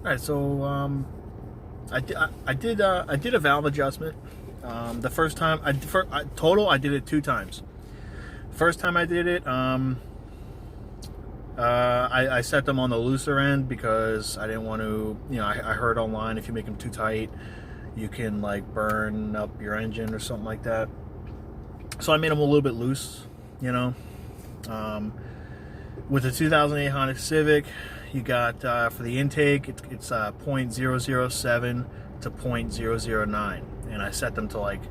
All right, so I did a valve adjustment. The first time total I did it 2 times. First time I did it, I set them on the looser end because I didn't want to. I heard online if you make them too tight, you can like burn up your engine or something like that. So I made them a little bit loose. With the 2008 Honda Civic, you got for the intake, it's .007 to .009, and I set them to like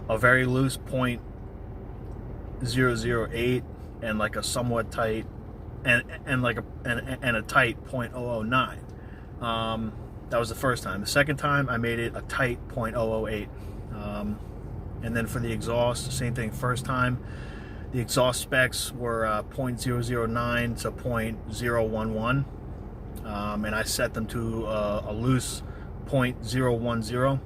a very loose .008 and like a somewhat tight and a tight .009. That was the first time. The second time I made it a tight .008. And then for the exhaust, the same thing. First time, the exhaust specs were .009 to .011, and I set them to a loose .010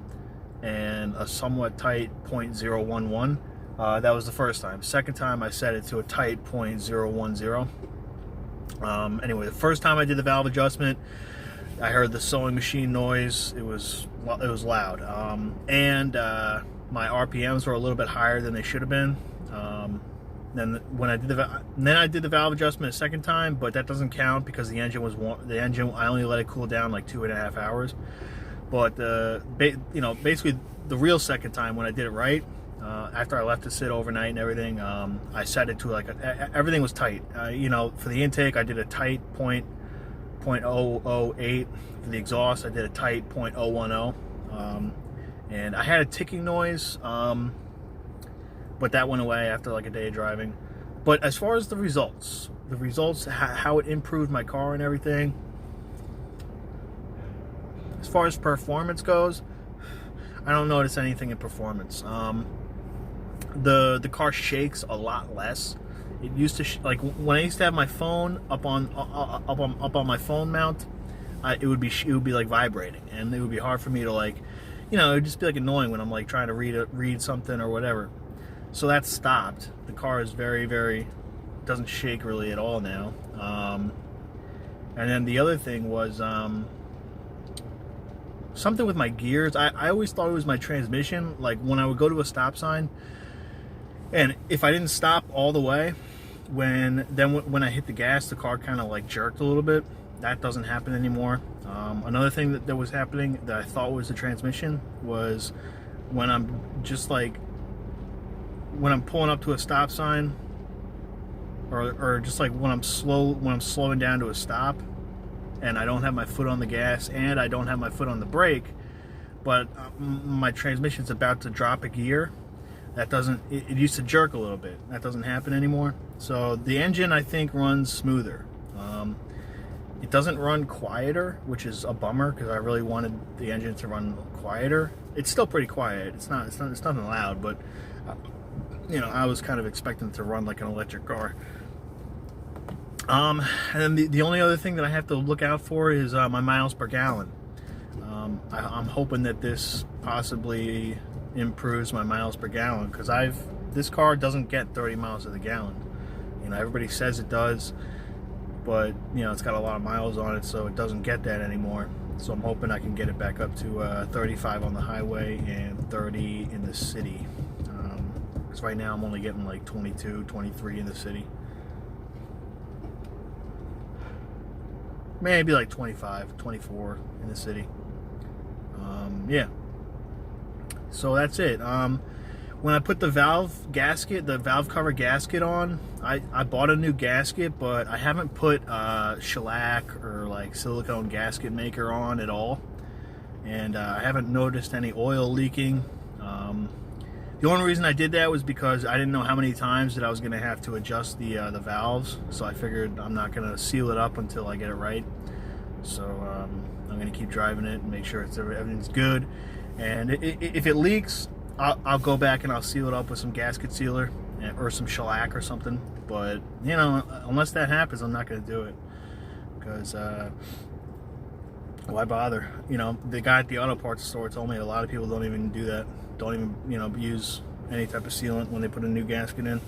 and a somewhat tight .011. That was the first time. Second time, I set it to a tight .010. Anyway, the first time I did the valve adjustment, I heard the sewing machine noise. It was loud, and my RPMs were a little bit higher than they should have been. Then I did the valve adjustment a second time, but that doesn't count because the engine was warm. The engine, I only let it cool down like 2.5 hours. But basically the real second time when I did it right, after I left it sit overnight and everything, I set it to like everything was tight. For the intake, I did a tight .008. For the exhaust, I did a tight .010. And I had a ticking noise, but that went away after like a day of driving. But as far as the results, how it improved my car and everything, as far as performance goes, I don't notice anything in performance. The car shakes a lot less. It used to like when I used to have my phone up on my phone mount, it would be like vibrating, and it would be hard for me to like, it would just be like annoying when I'm like trying to read something or whatever. So that stopped. The car is very, very, doesn't shake really at all now. And then the other thing was something with my gears. I always thought it was my transmission. Like when I would go to a stop sign, and if I didn't stop all the way, when I hit the gas, the car kind of like jerked a little bit. That doesn't happen anymore. Another thing that was happening that I thought was the transmission was when I'm pulling up to a stop sign, or just like when I'm slowing down to a stop, and I don't have my foot on the gas and I don't have my foot on the brake, but my transmission's about to drop a gear. That doesn't. It used to jerk a little bit. That doesn't happen anymore. So the engine, I think, runs smoother. It doesn't run quieter, which is a bummer because I really wanted the engine to run quieter. It's still pretty quiet. It's nothing loud, but I was kind of expecting it to run like an electric car. And then the only other thing that I have to look out for is my miles per gallon. I'm hoping that this possibly improves my miles per gallon, because this car doesn't get 30 miles to the gallon. Everybody says it does, but it's got a lot of miles on it, so it doesn't get that anymore. So I'm hoping I can get it back up to 35 on the highway and 30 in the city. Because right now I'm only getting like 22, 23 in the city. Maybe like 25, 24 in the city. Yeah. So that's it. When I put the valve cover gasket on, I bought a new gasket, but I haven't put shellac or like silicone gasket maker on at all. And I haven't noticed any oil leaking. The only reason I did that was because I didn't know how many times that I was going to have to adjust the valves. So I figured I'm not going to seal it up until I get it right. So I'm going to keep driving it and make sure everything's good. And if it leaks, I'll go back and I'll seal it up with some gasket sealer or some shellac or something. But unless that happens, I'm not going to do it, because why bother? The guy at the auto parts store told me a lot of people don't even do that. Don't even use any type of sealant when they put a new gasket in.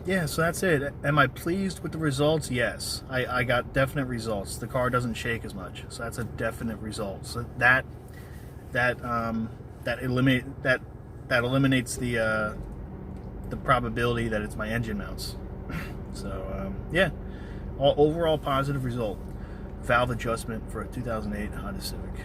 Yeah, so that's it. Am I pleased with the results? Yes, I got definite results. The car doesn't shake as much, so that's a definite result. So that eliminates the probability that it's my engine mounts. So yeah, overall positive result. Valve adjustment for a 2008 Honda Civic.